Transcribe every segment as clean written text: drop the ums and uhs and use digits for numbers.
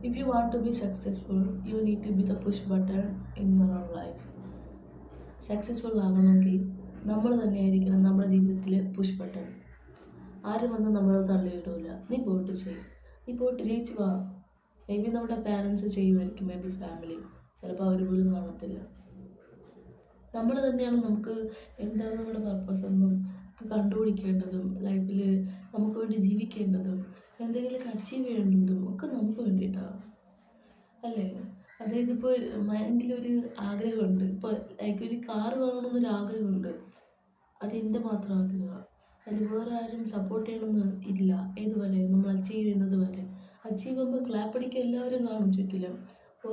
If you want to be successful, you need to be the push button in your own life. Successful ആകണമെങ്കിൽ നമ്മൾ തന്നെയായിരിക്കണം നമ്മുടെ ജീവിതത്തിൽ push button. ആരും വന്ന് നമ്മൾ തള്ളിയിടില്ല. നീ പോയിട്ട് ജയിച്ച് വാ. മേ ബി നമ്മുടെ പാരൻസ് ചെയ്യുമായിരിക്കും, മേ ബി ഫാമിലി, ചിലപ്പോൾ അവർ പോലും കാണത്തില്ല. നമ്മൾ തന്നെയാണ് നമുക്ക് എന്താണ് നമ്മുടെ പർപ്പസ് എന്നും കണ്ടുപിടിക്കേണ്ടതും, ലൈഫിൽ നമുക്ക് വേണ്ടി ജീവിക്കേണ്ടതും, എന്തെങ്കിലുമൊക്കെ അച്ചീവ് ചെയ്യേണ്ടതും ഒക്കെ നമുക്ക് വേണ്ടിയിട്ടാണ്, അല്ലേ? അതായത് ഇപ്പോൾ മൈൻഡിലൊരു ആഗ്രഹമുണ്ട്, ഇപ്പോൾ ലൈക്ക് ഒരു കാർ വേണമെന്നൊരു ആഗ്രഹമുണ്ട്, അത് എൻ്റെ മാത്രം ആഗ്രഹമാണ്. അതിൽ വേറെ ആരും സപ്പോർട്ട് ചെയ്യണമെന്ന് ഇല്ല. ഏതുവരെ നമ്മൾ അച്ചീവ് ചെയ്യുന്നത് വരെ. അച്ചീവ് ചെയ്യുമ്പോൾ ക്ലാപ്പ് അടിക്കാൻ എല്ലാവരും കാണും ചുറ്റിലും,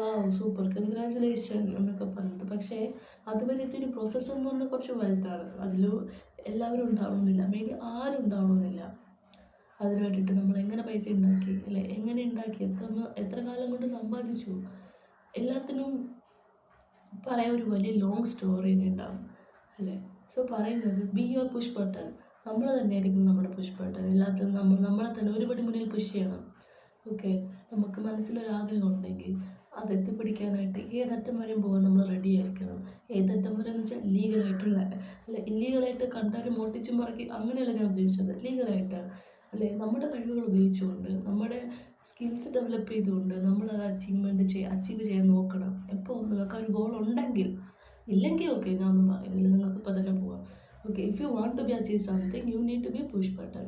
വാവ് സൂപ്പർ കൺഗ്രാജുലേഷൻ എന്നൊക്കെ പറഞ്ഞിട്ട്. പക്ഷേ അതുവരത്തെ ഒരു പ്രോസസ്സ് എന്ന് പറഞ്ഞാൽ കുറച്ച് വലുതാണ്. അതിൽ എല്ലാവരും ഉണ്ടാവണമെന്നില്ല, മേ ബി ആരും ഉണ്ടാവണമെന്നില്ല. അതിന് വേണ്ടിയിട്ട് നമ്മൾ എങ്ങനെ പൈസ ഉണ്ടാക്കി, അല്ലെ എങ്ങനെ ഉണ്ടാക്കി, എത്ര കാലം കൊണ്ട് സമ്പാദിച്ചു, എല്ലാത്തിനും പറയാൻ ഒരു വലിയ ലോങ് സ്റ്റോറി ഉണ്ടാവും, അല്ലേ? സോ പറയുന്നത് ബി യുവർ പുഷ് ബട്ടൺ. നമ്മൾ തന്നെയായിരിക്കും നമ്മുടെ പുഷ് ബട്ടൺ. എല്ലാത്തിനും നമ്മളെ തന്നെ ഒരുപടി മുന്നിൽ പുഷ് ചെയ്യണം. ഓക്കെ, നമുക്ക് മനസ്സിലൊരാഗ്രഹം ഉണ്ടെങ്കിൽ അത് എത്തിപ്പിടിക്കാനായിട്ട് ഏതറ്റം വരെയും പോകാൻ നമ്മൾ റെഡി ആയിരിക്കണം. ഏതറ്റം വരെ എന്ന് വെച്ചാൽ ലീഗലായിട്ടുള്ള, അല്ലെ ഇല്ലീഗലായിട്ട് കണ്ടാലും മോട്ടിച്ചും പറക്കി അങ്ങനെയല്ല ഞാൻ ഉദ്ദേശിച്ചത്. ലീഗലായിട്ട്, അല്ലെ നമ്മുടെ കഴിവുകൾ ഉപയോഗിച്ചുകൊണ്ട്, നമ്മുടെ സ്കിൽസ് ഡെവലപ്പ് ചെയ്തുകൊണ്ട് നമ്മൾ അച്ചീവ് ചെയ്യാൻ നോക്കണം. എപ്പോൾ നിങ്ങൾക്ക് ഒരു ഗോൾ ഉണ്ടെങ്കിൽ, ഇല്ലെങ്കിൽ ഓക്കെ, ഞാൻ ഒന്നും പറയുന്നില്ല, നിങ്ങൾക്ക് ഇപ്പോൾ തന്നെ പോവാം. Okay, if you want to be achieve something, you need to be push button.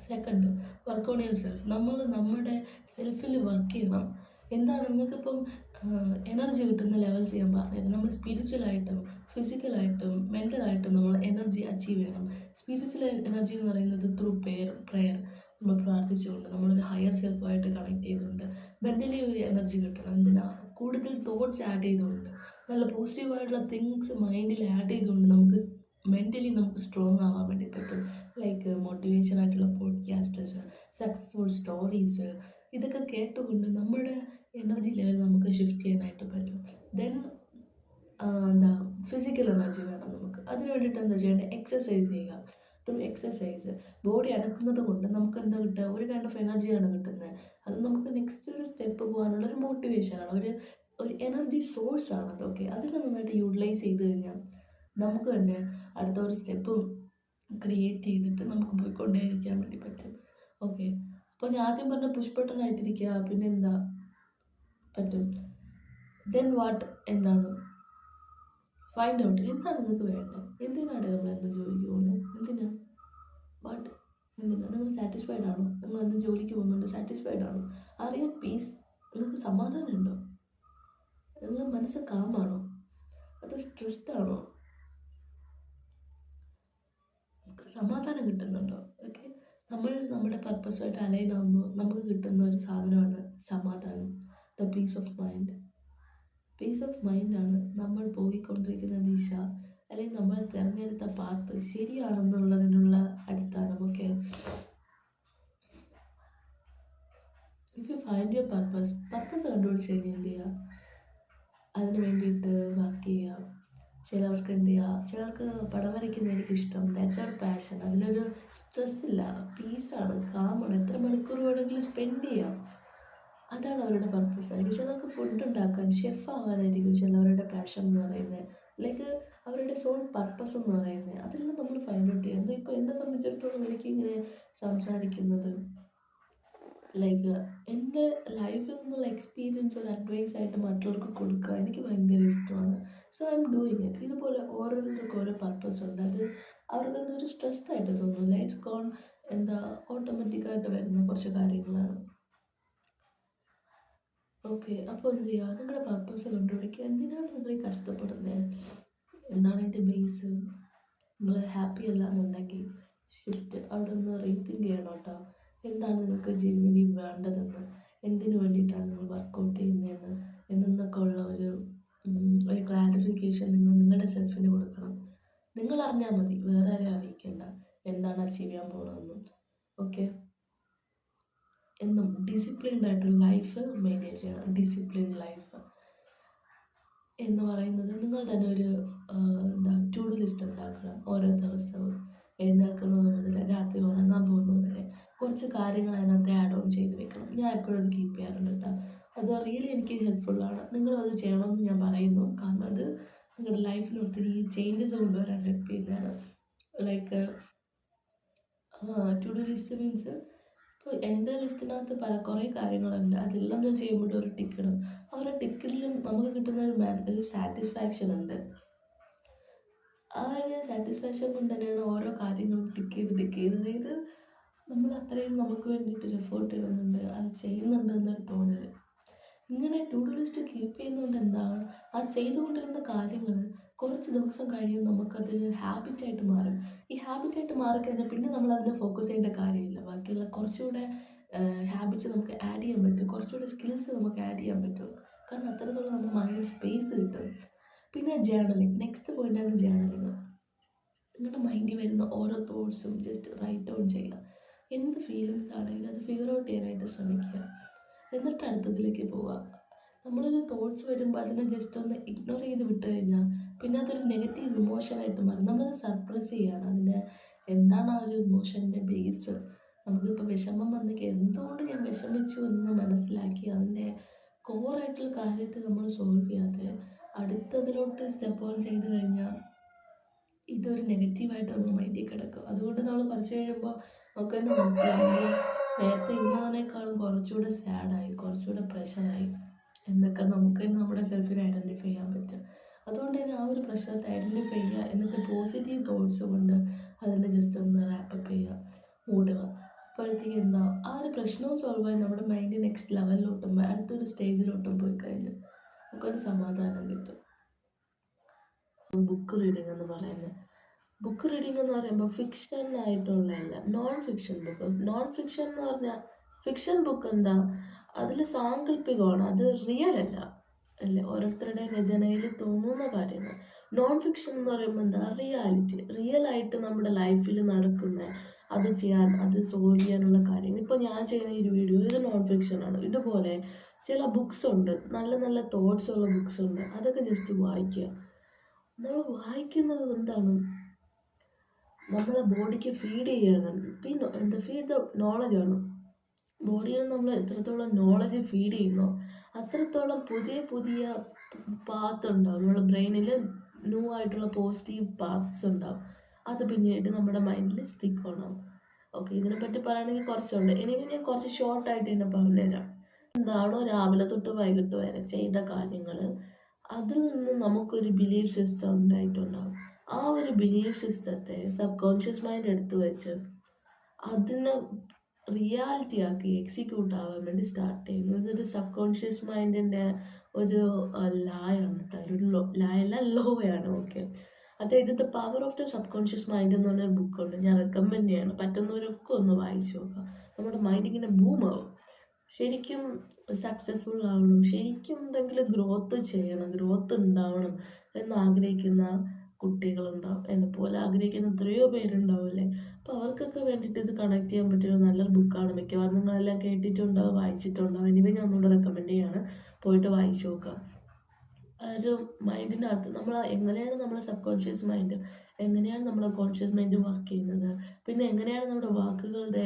Second, work on yourself. നമ്മൾ നമ്മുടെ സെൽഫിൽ വർക്ക് ചെയ്യണം. എന്താണ് നിങ്ങൾക്കിപ്പം എനർജി കിട്ടുന്ന ലെവൽ ചെയ്യാൻ പറഞ്ഞത്, നമ്മൾ സ്പിരിച്വലായിട്ടും ഫിസിക്കലായിട്ടും മെൻ്റലായിട്ടും നമ്മൾ എനർജി അച്ചീവ് ചെയ്യണം. സ്പിരിച്വൽ എനർജി എന്ന് പറയുന്നത് ത്രൂ പ്രെയർ, നമ്മൾ പ്രാർത്ഥിച്ചുകൊണ്ട്, നമ്മളൊരു ഹയർ സെൽഫുമായിട്ട് കണക്ട് ചെയ്തുകൊണ്ട്. മെൻ്റലി ഒരു എനർജി കിട്ടണം. എന്തിനാ? കൂടുതൽ തോട്ട്സ് ആഡ് ചെയ്തുകൊണ്ട്, നല്ല പോസിറ്റീവായിട്ടുള്ള തിങ്സ് മൈൻഡിൽ ആഡ് ചെയ്തുകൊണ്ട് നമുക്ക് മെൻ്റലി നമുക്ക് സ്ട്രോങ് ആവാൻ വേണ്ടി പറ്റും. ലൈക്ക് മോട്ടിവേഷൻ ആയിട്ടുള്ള പോഡ്കാസ്റ്റേഴ്സ്, സക്സസ്ഫുൾ സ്റ്റോറീസ്, ഇതൊക്കെ കേട്ടുകൊണ്ട് നമ്മുടെ എനർജി ലെവൽ നമുക്ക് ഷിഫ്റ്റ് ചെയ്യാനായിട്ട് പറ്റും. ദെൻ ഫിസിക്കൽ എനർജി വേണം നമുക്ക്. അതിന് വേണ്ടിയിട്ട് എന്താ ചെയ്യേണ്ടത്? എക്സസൈസ് ചെയ്യുക. ത്രൂ എക്സസൈസ് ബോഡി അനക്കുന്നത് കൊണ്ട് നമുക്ക് എന്താ കിട്ടുക? ഒരു കൈൻഡ് ഓഫ് എനർജിയാണ് കിട്ടുന്നത്. അത് നമുക്ക് നെക്സ്റ്റ് ഒരു സ്റ്റെപ്പ് പോകാനുള്ള ഒരു മോട്ടിവേഷനാണ്, ഒരു എനർജി സോഴ്സാണ് അതൊക്കെ. അതിനെ നന്നായിട്ട് യൂട്ടിലൈസ് ചെയ്ത് കഴിഞ്ഞാൽ നമുക്ക് തന്നെ അടുത്ത ഒരു സ്റ്റെപ്പും ക്രിയേറ്റ് ചെയ്തിട്ട് നമുക്ക് പോയിക്കൊണ്ടേയിരിക്കാൻ വേണ്ടി പറ്റും. ഓക്കെ, അപ്പോൾ ഞാൻ ആദ്യം പറഞ്ഞ പുഷ് ബട്ടൺ ആയിട്ടിരിക്കുക. പിന്നെ എന്താ പറ്റും? ദെൻ വാട്ട്, എന്താണ്? ഫൈൻഡ് ഔട്ട് എന്താണ് നിങ്ങൾക്ക് വേണ്ടത്. എന്തിനാണ് നമ്മൾ എന്ത് ജോലിക്ക് പോകുന്നത്? എന്തിനാ? വാട്ട്, എന്തിനാ? നിങ്ങൾ സാറ്റിസ്ഫൈഡ് ആണോ? നിങ്ങൾ എന്ത് ജോലിക്ക് പോകുന്നുണ്ട് സാറ്റിസ്ഫൈഡ് ആണോ? Are you at peace? നിങ്ങൾക്ക് സമാധാനം ഉണ്ടോ? നിങ്ങൾ മനസ്സ് കാമാണോ? അതോ സ്ട്രെസ്ഡ് ആണോ? സമാധാനം കിട്ടുന്നുണ്ടോ? ഓക്കെ, നമ്മൾ നമ്മുടെ പർപ്പസുമായിട്ട് അലൈൻ ആകുമ്പോൾ നമുക്ക് കിട്ടുന്ന ഒരു സാധനമാണ് സമാധാനം, the peace of mind. Peace of മൈൻഡാണ് നമ്മൾ പോയിക്കൊണ്ടിരിക്കുന്ന ദിശ, അല്ലെങ്കിൽ നമ്മൾ തിരഞ്ഞെടുത്ത പാത്ത് ശരിയാണെന്നുള്ളതിനുള്ള അടിസ്ഥാനം. Okay, if you find your purpose കണ്ടുപിടിച്ച് കഴിഞ്ഞാൽ എന്ത് ചെയ്യുക? അതിന് വേണ്ടിയിട്ട് വർക്ക് ചെയ്യുക. ചിലവർക്ക് എന്ത് ചെയ്യുക? ചിലർക്ക് പടം വരയ്ക്കുന്നതായിരിക്കും ഇഷ്ടം. ദാറ്റ്സ് അവർ പാഷൻ. അതിലൊരു സ്ട്രെസ് ഇല്ല, പീസാണ്, കാമാണ്. എത്ര മണിക്കൂർ വേണമെങ്കിലും സ്പെൻഡ് ചെയ്യാം. അതാണ് അവരുടെ പർപ്പസ് ആയിരിക്കും. ചിലർക്ക് ഫുഡ് ഉണ്ടാക്കാൻ, ഷെഫ് ആവാനായിരിക്കും ചിലവരുടെ പാഷൻ എന്ന് പറയുന്നത്, ലൈക്ക് അവരുടെ സോൾ പർപ്പസ് എന്ന് പറയുന്നത്. അതെല്ലാം നമ്മൾ ഫൈൻഡ് ഔട്ട് ചെയ്യുക. എന്താ ഇപ്പോൾ എന്നെ സംബന്ധിച്ചിടത്തോളം എനിക്കിങ്ങനെ സംസാരിക്കുന്നത്, ലൈക്ക് എൻ്റെ ലൈഫിൽ നിന്നുള്ള എക്സ്പീരിയൻസ് ഒരു അഡ്വൈസ് ആയിട്ട് മറ്റുള്ളവർക്ക് കൊടുക്കുക എനിക്ക് ഭയങ്കര ഇഷ്ടമാണ്. So I am doing it. ഇതുപോലെ ഓരോരുത്തർക്കും ഓരോ പർപ്പസ് ഉണ്ട്. അത് അവർക്കെന്തൊരു സ്ട്രെസ്ഡ് ആയിട്ട് തോന്നുന്നില്ല. ഇറ്റ്സ് ഗോൺ ഓട്ടോമാറ്റിക്കായിട്ട് വരുന്ന കുറച്ച് കാര്യങ്ങളാണ്. ഓക്കെ, അപ്പോൾ എന്ത് ചെയ്യുക? നിങ്ങളുടെ പർപ്പസ് കണ്ടുപിടിക്കുക. എന്തിനാണ് നിങ്ങൾ ഈ കഷ്ടപ്പെടുന്നത്? എന്താണ് അതിൻ്റെ ബേസ്? നിങ്ങൾ ഹാപ്പി അല്ല എന്നുണ്ടെങ്കിൽ ഷിഫ്റ്റ് അവിടെ നിന്ന് റീതിങ്ക് ചെയ്യണം കേട്ടോ. എന്താണ് നിങ്ങൾക്ക് ജെനുവിനി വേണ്ടതെന്ന്, എന്തിനു വേണ്ടിയിട്ടാണ് നിങ്ങൾ വർക്കൗട്ട് ചെയ്യുന്നതെന്ന് എന്നൊക്കെ ഉള്ള ഒരു ക്ലാരിഫിക്കേഷൻ നിങ്ങൾ നിങ്ങളുടെ സെൽഫിന് കൊടുക്കണം. നിങ്ങൾ അറിഞ്ഞാൽ മതി, വേറെ ആരെയും അറിയിക്കേണ്ട എന്താണ് അച്ചീവ് ചെയ്യാൻ പോകണമെന്നും. ഓക്കെ, എന്നും ഡിസിപ്ലിൻഡ് ആയിട്ടുള്ള ലൈഫ് മെയിൻറ്റെയിൻ ചെയ്യണം. ഡിസിപ്ലിൻ ലൈഫ് എന്ന് പറയുന്നത് നിങ്ങൾ തന്നെ ഒരു ടു ഡു ലിസ്റ്റ് ഉണ്ടാക്കണം. ഓരോ ദിവസവും എഴുന്നേൽക്കുന്നത് മുതൽ രാത്രി ഉറങ്ങാൻ പോകുന്നത് വരെ കുറച്ച് കാര്യങ്ങൾ അതിനകത്ത് ആഡ് ഓൺ ചെയ്ത് വെക്കണം. ഞാൻ എപ്പോഴും അത് കീപ്പ് ചെയ്യാറുണ്ട് കേട്ടോ. അത് റിയലി എനിക്ക് ഹെൽപ്ഫുള്ളാണ്. നിങ്ങളും അത് ചെയ്യണമെന്ന് ഞാൻ പറയുന്നു. കാരണം അത് നിങ്ങളുടെ ലൈഫിൽ ഒത്തിരി ചേഞ്ചസ് കൊണ്ടുവരാൻ ഹെൽപ്പ് ചെയ്യുന്നതാണ്. Like to do list means ഇപ്പോൾ എൻ്റെ ലിസ്റ്റിനകത്ത് കുറേ കാര്യങ്ങളുണ്ട്. അതെല്ലാം ഞാൻ ചെയ്യുമ്പോഴും ഒരു ടിക്ക് ഇടും. ആ ഒരു ടിക്കിലും നമുക്ക് കിട്ടുന്ന ഒരു സാറ്റിസ്ഫാക്ഷൻ ഉണ്ട്. ആ ഒരു സാറ്റിസ്ഫാക്ഷൻ കൊണ്ട് തന്നെയാണ് ഓരോ കാര്യങ്ങളും ടിക്ക് ചെയ്ത് നമ്മൾ അത്രയും നമുക്ക് വേണ്ടിയിട്ടൊരു എഫേർട്ട് ഇടുന്നുണ്ട്, അത് ചെയ്യുന്നുണ്ട് എന്നൊരു തോന്നൽ. ഇങ്ങനെ ടു ഡു ലിസ്റ്റ് കീപ്പ് ചെയ്യുന്നതുകൊണ്ട് എന്താണ്, ആ ചെയ്തുകൊണ്ടിരുന്ന കാര്യങ്ങൾ കുറച്ച് ദിവസം കഴിയും നമുക്കതൊരു ഹാബിറ്റായിട്ട് മാറും. ഈ ഹാബിറ്റായിട്ട് മാറിക്കഴിഞ്ഞാൽ പിന്നെ നമ്മൾ അതിനെ ഫോക്കസ് ചെയ്യേണ്ട കാര്യമില്ല. ബാക്കിയുള്ള കുറച്ചുകൂടെ ഹാബിറ്റ്സ് നമുക്ക് ആഡ് ചെയ്യാൻ പറ്റും, കുറച്ചുകൂടെ സ്കിൽസ് നമുക്ക് ആഡ് ചെയ്യാൻ പറ്റും. കാരണം അത്രത്തോളം നമുക്ക് മൈൻഡ് സ്പേസ് കിട്ടും. പിന്നെ ജേർണലിങ്, നെക്സ്റ്റ് പോയിൻ്റാണ് ജേർണലിങ്. നിങ്ങളുടെ മൈൻഡിൽ വരുന്ന ഓരോ തോട്ട്സും ജസ്റ്റ് റൈറ്റ് ഔട്ട് ചെയ്യുക. എന്ത് ഫീലിങ്സ് ആണെങ്കിലും അത് ഫിഗർ ഔട്ട് ചെയ്യാനായിട്ട് ശ്രമിക്കുക. എന്നിട്ട് അടുത്തതിലേക്ക് പോവുക. നമ്മളൊരു തോട്ട്സ് വരുമ്പോൾ അതിനെ ജസ്റ്റ് ഒന്ന് ഇഗ്നോർ ചെയ്ത് വിട്ട് കഴിഞ്ഞാൽ പിന്നെ അതൊരു നെഗറ്റീവ് ഇമോഷനായിട്ട് മാറും. നമ്മളത് സർപ്രസ് ചെയ്യുകയാണ്. അതിനെ എന്താണ് ആ ഒരു ഇമോഷൻ്റെ ബേസ്. നമുക്കിപ്പോൾ വിഷമം വന്നെങ്കിൽ എന്തുകൊണ്ട് ഞാൻ വിഷമിച്ചു എന്ന് മനസ്സിലാക്കി അതിൻ്റെ കോറായിട്ടുള്ള കാര്യത്തെ നമ്മൾ സോൾവ് ചെയ്യാതെ അടുത്തതിലോട്ട് സ്റ്റെപ്പ് ഓൺ ചെയ്ത് കഴിഞ്ഞാൽ ഇതൊരു നെഗറ്റീവായിട്ട് നമ്മൾ മൈൻഡിൽ കിടക്കും. അതുകൊണ്ട് നമ്മൾ കുറച്ച് കഴിയുമ്പോൾ നമുക്ക് തന്നെ മനസ്സിലാവും നമ്മൾ നേരത്തെ ഇരുന്നതിനേക്കാളും കുറച്ചുകൂടെ സാഡായി, കുറച്ചുകൂടെ പ്രഷറായി എന്നൊക്കെ നമുക്ക് തന്നെ നമ്മുടെ സെൽഫിനെ ഐഡൻറ്റിഫൈ ചെയ്യാൻ പറ്റും. അതുകൊണ്ട് തന്നെ ആ ഒരു പ്രശ്നത്തെ ഐഡൻറ്റിഫൈ ചെയ്യുക, എന്നിട്ട് പോസിറ്റീവ് തോട്ട്സ് കൊണ്ട് അതിനെ ജസ്റ്റ് ഒന്ന് റാപ്പപ്പ് ചെയ്യുക, മൂടുക. അപ്പോഴത്തേക്ക് എന്താ ആ ഒരു പ്രശ്നവും സോൾവ് ആയി നമ്മുടെ മൈൻഡ് നെക്സ്റ്റ് ലെവലിലോട്ടും അടുത്തൊരു സ്റ്റേജിലോട്ടും പോയി കഴിഞ്ഞ് നമുക്കൊരു സമാധാനം കിട്ടും. ബുക്ക് റീഡിങ് എന്ന് പറയുന്നത്, ബുക്ക് റീഡിങ് എന്ന് പറയുമ്പോൾ ഫിക്ഷൻ ആയിട്ടുള്ളതല്ല, non fiction book. Non fiction എന്ന് പറഞ്ഞാൽ ഫിക്ഷൻ ബുക്ക് എന്താ, അതിൽ സാങ്കല്പികമാണ്, അത് റിയൽ അല്ലേ, ഓരോരുത്തരുടെ രചനയിൽ തോന്നുന്ന കാര്യങ്ങൾ. നോൺ ഫിക്ഷൻ എന്ന് പറയുമ്പോൾ എന്താ, റിയാലിറ്റി, റിയലായിട്ട് നമ്മുടെ ലൈഫിൽ നടക്കുന്ന അത് ചെയ്യാൻ, അത് സോൾവ് ചെയ്യാനുള്ള കാര്യങ്ങൾ. ഇപ്പോൾ ഞാൻ ചെയ്യുന്ന ഈ വീഡിയോ ഇത് നോൺ ഫിക്ഷനാണ്. ഇതുപോലെ ചില ബുക്സ് ഉണ്ട്, നല്ല നല്ല തോട്ട്സ് ഉള്ള ബുക്സ് ഉണ്ട്, അതൊക്കെ ജസ്റ്റ് വായിക്കുക. നമ്മൾ വായിക്കുന്നത് എന്താണ്, നമ്മളെ ബോഡിക്ക് ഫീഡ് ചെയ്യണം. പിന്നെ ഫീഡ് ദ നോളജാണ്. ബോഡിയിൽ നമ്മൾ എത്രത്തോളം നോളജ് ഫീഡ് ചെയ്യുന്നോ അത്രത്തോളം പുതിയ പുതിയ പാത്ത് ഉണ്ടാവും. നമ്മുടെ ബ്രെയിനിൽ ന്യൂ ആയിട്ടുള്ള പോസിറ്റീവ് പാത്ത്സ് ഉണ്ടാവും. അത് പിന്നീട് നമ്മുടെ മൈൻഡിൽ സ്റ്റിക്ക് ഓണാവും. ഓക്കെ, ഇതിനെപ്പറ്റി പറയുകയാണെങ്കിൽ കുറച്ചുണ്ട്. എനിക്ക് ഞാൻ കുറച്ച് ഷോർട്ടായിട്ട് തന്നെ പറഞ്ഞുതരാം. എന്താണോ രാവിലെ തൊട്ട് വൈകിട്ട് വരെ ചെയ്ത കാര്യങ്ങൾ, അതിൽ നിന്ന് നമുക്കൊരു ബിലീഫ് സിസ്റ്റം ഉണ്ടായിട്ടുണ്ടാവും. ആ ഒരു ബിലീഫ് സിസ്റ്റത്തെ സബ് കോൺഷ്യസ് മൈൻഡ് എടുത്തു വെച്ച് അതിനെ റിയാലിറ്റി ആക്കി എക്സിക്യൂട്ട് ആവാൻ വേണ്ടി സ്റ്റാർട്ട് ചെയ്യുന്നു. ഇതൊരു സബ് കോൺഷ്യസ് മൈൻഡിൻ്റെ ഒരു ലായാണ് കേട്ടോ, ഒരു ലായല്ല ലോയാണ്. ഓക്കെ, അതായത് the power of the sub conscious mind എന്ന് പറഞ്ഞൊരു ബുക്കുണ്ട്, ഞാൻ റെക്കമെൻഡ് ചെയ്യണം. പറ്റുന്നവരൊക്കെ ഒന്ന് വായിച്ചു നോക്കാം. നമ്മുടെ മൈൻഡ് ഇങ്ങനെ ബൂമാവും. ശരിക്കും സക്സസ്ഫുൾ ആവണം, ശരിക്കും എന്തെങ്കിലും ഗ്രോത്ത് ചെയ്യണം, ഗ്രോത്ത് ഉണ്ടാവണം എന്ന് ആഗ്രഹിക്കുന്ന കുട്ടികളുണ്ടാവും. എന്നെപ്പോലെ ആഗ്രഹിക്കുന്ന എത്രയോ പേരുണ്ടാവില്ലേ. അപ്പോൾ അവർക്കൊക്കെ വേണ്ടിയിട്ട് ഇത് കണക്ട് ചെയ്യാൻ പറ്റിയൊരു നല്ലൊരു ബുക്കാണ്. മിക്കവാറും നിങ്ങളെല്ലാം കേട്ടിട്ടുണ്ടാവും, വായിച്ചിട്ടുണ്ടാവും. എനിവേ ഞാൻ ഒന്നുകൂടെ റെക്കമെൻഡ് ചെയ്യാണ്, പോയിട്ട് വായിച്ചു നോക്കാം. ഒരു മൈൻഡിനകത്ത് നമ്മൾ എങ്ങനെയാണ് നമ്മുടെ സബ് കോൺഷ്യസ് മൈൻഡ്, എങ്ങനെയാണ് നമ്മുടെ കോൺഷ്യസ് മൈൻഡ് വർക്ക് ചെയ്യുന്നത്, പിന്നെ എങ്ങനെയാണ് നമ്മുടെ വാക്കുകളുടെ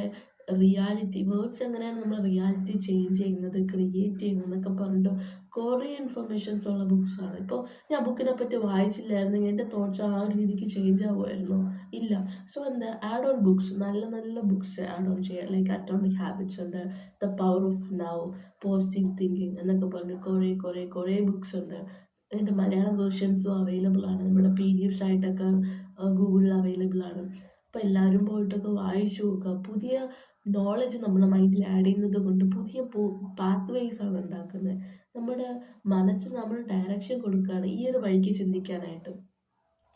റിയാലിറ്റി, വേർഡ്സ് എങ്ങനെയാണ് നമ്മൾ റിയാലിറ്റി ചേഞ്ച് ചെയ്യുന്നത്, ക്രിയേറ്റ് ചെയ്യുന്നത് എന്നൊക്കെ പറഞ്ഞിട്ട് കുറേ ഇൻഫർമേഷൻസ് ഉള്ള ബുക്സാണ്. ഇപ്പോൾ ഞാൻ ബുക്കിനെ പറ്റി വായിച്ചില്ലായിരുന്നെങ്കിൽ എൻ്റെ തോട്ട്സ് ആ ഒരു രീതിക്ക് ചേഞ്ച് ആവുമായിരുന്നോ? ഇല്ല. സോ എന്താ, ആഡ് ഓൺ ബുക്സ്, നല്ല നല്ല ബുക്സ് ആഡ് ഓൺ ചെയ്യുക. ലൈക്ക് അറ്റോമിക് ഹാബിറ്റ്സ് ഉണ്ട്, the power of now, positive thinking എന്നൊക്കെ പറഞ്ഞ് കുറേ ബുക്സ് ഉണ്ട്. ഇതിൻ്റെ മലയാളം വേർഷൻസും അവൈലബിൾ ആണ്, നമ്മുടെ PDF ആയിട്ടൊക്കെ ഗൂഗിളിൽ അവൈലബിൾ ആണ്. അപ്പോൾ എല്ലാവരും പോയിട്ടൊക്കെ വായിച്ചു നോക്കുക. പുതിയ നോളജ് നമ്മുടെ മൈൻഡിൽ ആഡ് ചെയ്യുന്നത് കൊണ്ട് പുതിയ പാത്ത് വേസ് ആണ് ഉണ്ടാക്കുന്നത്. നമ്മുടെ മനസ്സിന് നമ്മൾ ഡയറക്ഷൻ കൊടുക്കുകയാണ് ഈ ഒരു വഴിക്ക് ചിന്തിക്കാനായിട്ട്.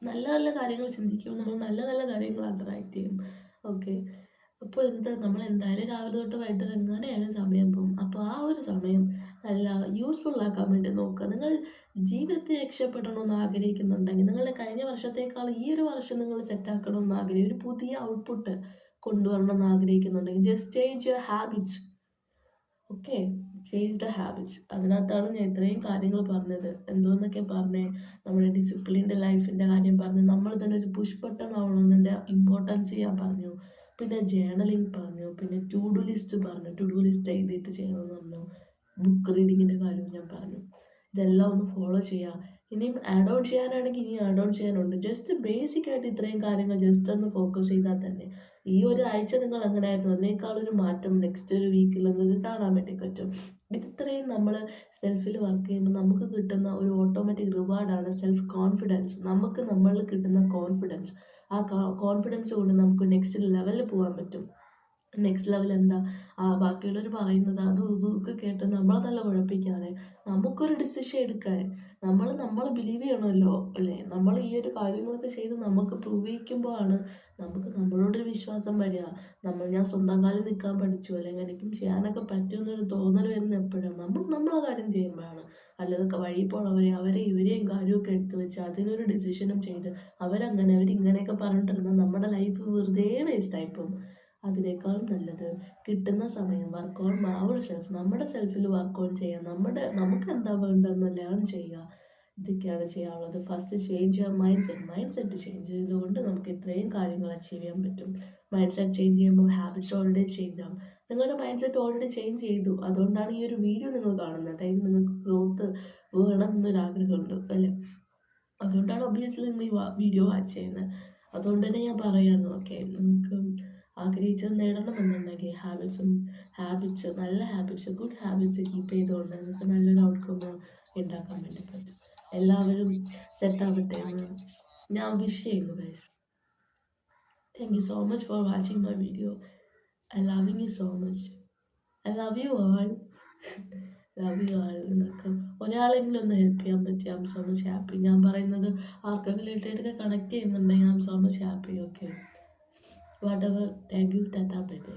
നല്ല നല്ല കാര്യങ്ങൾ ചിന്തിക്കുമ്പോൾ നമ്മൾ നല്ല നല്ല കാര്യങ്ങൾ അട്രാക്റ്റ് ചെയ്യും. ഓക്കെ, അപ്പോൾ നമ്മൾ എന്തായാലും രാവിലെ തൊട്ട് വൈകിട്ട് എങ്ങനെയായാലും സമയം പോകും. അപ്പോൾ ആ ഒരു സമയം നല്ല യൂസ്ഫുൾ ആക്കാൻ വേണ്ടി നോക്കുക. നിങ്ങൾ ജീവിതത്തിൽ രക്ഷപ്പെടണമെന്ന് ആഗ്രഹിക്കുന്നുണ്ടെങ്കിൽ, നിങ്ങളുടെ കഴിഞ്ഞ വർഷത്തേക്കാൾ ഈ ഒരു വർഷം നിങ്ങൾ സെറ്റാക്കണമെന്ന് ആഗ്രഹിക്കും, ഒരു പുതിയ ഔട്ട്പുട്ട് കൊണ്ടുവരണമെന്ന് ആഗ്രഹിക്കുന്നുണ്ടെങ്കിൽ just change your habits. Okay, change the habits. അതിനകത്താണ് ഞാൻ ഇത്രയും കാര്യങ്ങൾ പറഞ്ഞത്. എന്തോന്നൊക്കെ പറഞ്ഞേ, നമ്മുടെ ഡിസിപ്ലിൻഡ് ലൈഫിൻ്റെ കാര്യം പറഞ്ഞു, നമ്മൾ തന്നെ ഒരു പുഷ് ബട്ടൺ ആവണമെന്നതിൻ്റെ ഇമ്പോർട്ടൻസ് ഞാൻ പറഞ്ഞു. പിന്നെ ജേണലിങ് പറഞ്ഞു, പിന്നെ ടു ഡു ലിസ്റ്റ് പറഞ്ഞു, ടു ഡു ലിസ്റ്റ് എഴുതിയിട്ട് ചെയ്യണമെന്ന് പറഞ്ഞു, ബുക്ക് റീഡിങ്ങിൻ്റെ കാര്യം ഞാൻ പറഞ്ഞു. ഇതെല്ലാം ഒന്ന് ഫോളോ ചെയ്യുക. ഇനിയും ആഡ് ഓൺ ചെയ്യാനാണെങ്കിൽ ഇനിയും ആഡ് ഓൺ ചെയ്യാനുണ്ട്. ജസ്റ്റ് ബേസിക് ആയിട്ട് ഇത്രയും കാര്യങ്ങൾ ജസ്റ്റ് ഒന്ന് ഫോക്കസ് ചെയ്താൽ തന്നെ ഈ ഒരു ആഴ്ച നിങ്ങൾ എങ്ങനെയായിരുന്നു അതിനേക്കാളൊരു മാറ്റം നെക്സ്റ്റ് ഒരു വീക്കിൽ നിങ്ങൾക്ക് കാണാൻ വേണ്ടി പറ്റും. ഇത്രയും നമ്മൾ സെൽഫിൽ വർക്ക് ചെയ്യുമ്പോൾ നമുക്ക് കിട്ടുന്ന ഒരു ഓട്ടോമാറ്റിക് റിവാർഡാണ് സെൽഫ് കോൺഫിഡൻസ്. നമുക്ക് നമ്മളിൽ കിട്ടുന്ന കോൺഫിഡൻസ്, ആ കോൺഫിഡൻസ് കൊണ്ട് നമുക്ക് നെക്സ്റ്റ് ലെവലിൽ പോകാൻ പറ്റും. നെക്സ്റ്റ് ലെവൽ എന്താ, ബാക്കിയുള്ളവർ പറയുന്നത് അതും ഇതൊക്കെ കേട്ട് നമ്മളെ നല്ല കുഴപ്പിക്കാതെ നമുക്കൊരു ഡിസിഷൻ എടുക്കാൻ നമ്മൾ ബിലീവ് ചെയ്യണമല്ലോ അല്ലേ. നമ്മൾ ഈ ഒരു കാര്യങ്ങളൊക്കെ ചെയ്ത് നമുക്ക് പ്രൂവ് ചെയ്യിക്കുമ്പോഴാണ് നമുക്ക് നമ്മളോടൊരു വിശ്വാസം വരിക. ഞാൻ സ്വന്തം കാലിൽ നിൽക്കാൻ പഠിച്ചു, അല്ലെങ്കിൽ എനിക്കും ചെയ്യാനൊക്കെ പറ്റുമെന്നൊരു തോന്നൽ വരുന്ന എപ്പോഴാണ് നമ്മളെ കാര്യം ചെയ്യുമ്പോഴാണ്. അല്ലാതെ വഴി പോണവരെ ഇവരെയും കാര്യമൊക്കെ എടുത്തു വെച്ച് അതിനൊരു ഡിസിഷനും ചെയ്ത് അവരിങ്ങനെയൊക്കെ പറഞ്ഞിട്ടിരുന്നാൽ നമ്മുടെ ലൈഫ് വെറുതെ വേസ്റ്റായിപ്പോവും. അതിനേക്കാളും നല്ലത് കിട്ടുന്ന സമയം വർക്ക് ഓൺ അവർ സെൽഫ്, നമ്മുടെ സെൽഫിൽ വർക്ക് ഓൺ ചെയ്യുക, നമുക്ക് എന്താ വേണ്ടതെന്ന് ലേൺ ചെയ്യുക. ഇതൊക്കെയാണ് ചെയ്യാനുള്ളത്. First change your mind set change ചെയ്തുകൊണ്ട് നമുക്ക് ഇത്രയും കാര്യങ്ങൾ അച്ചീവ് ചെയ്യാൻ പറ്റും. മൈൻഡ് സെറ്റ് ചേഞ്ച് ചെയ്യുമ്പോൾ ഹാബിറ്റ്സ് ഓൾറെഡി ചേഞ്ച് ആവും. നിങ്ങളുടെ മൈൻഡ് സെറ്റ് ഓൾറെഡി ചേഞ്ച് ചെയ്തു, അതുകൊണ്ടാണ് ഈ ഒരു വീഡിയോ നിങ്ങൾ കാണുന്നത്. അതായത് നിങ്ങൾക്ക് ഗ്രോത്ത് വേണം എന്നൊരാഗ്രഹമുണ്ട് അല്ലേ, അതുകൊണ്ടാണ് ഒബ്വിയസ്ലി നിങ്ങൾ ഈ വീഡിയോ വാച്ച് ചെയ്യുന്നത്. അതുകൊണ്ട് തന്നെ ഞാൻ പറയുകയാണ്, ഓക്കെ, നിങ്ങൾക്ക് ആഗ്രഹിച്ചത് നേടണമെന്നുണ്ടെങ്കിൽ ഹാബിറ്റ്സ് നല്ല ഹാബിറ്റ്സ് ഗുഡ് ഹാബിറ്റ്സ് കീപ്പ് ചെയ്തുകൊണ്ട് നിങ്ങൾക്ക് നല്ലൊരു ഔട്ട്കം ഉണ്ടാക്കാൻ വേണ്ടി പറ്റും. എല്ലാവരും സെറ്റാവട്ടെ എന്ന് ഞാൻ വിഷ് ചെയ്യുന്നു guys. Thank you so much for watching my video. I loving you so much. I love you all. നിങ്ങൾക്ക് ഒരാളെങ്കിലും ഒന്ന് ഹെൽപ്പ് ചെയ്യാൻ പറ്റി, I M so much happy. ഞാൻ പറയുന്നത് ആർക്കെങ്കിലും റിലേറ്റഡ് കണക്ട് ചെയ്യുന്നുണ്ടെങ്കിൽ I M so much happy. Okay, what ever. Thank you. Tata, bye bye.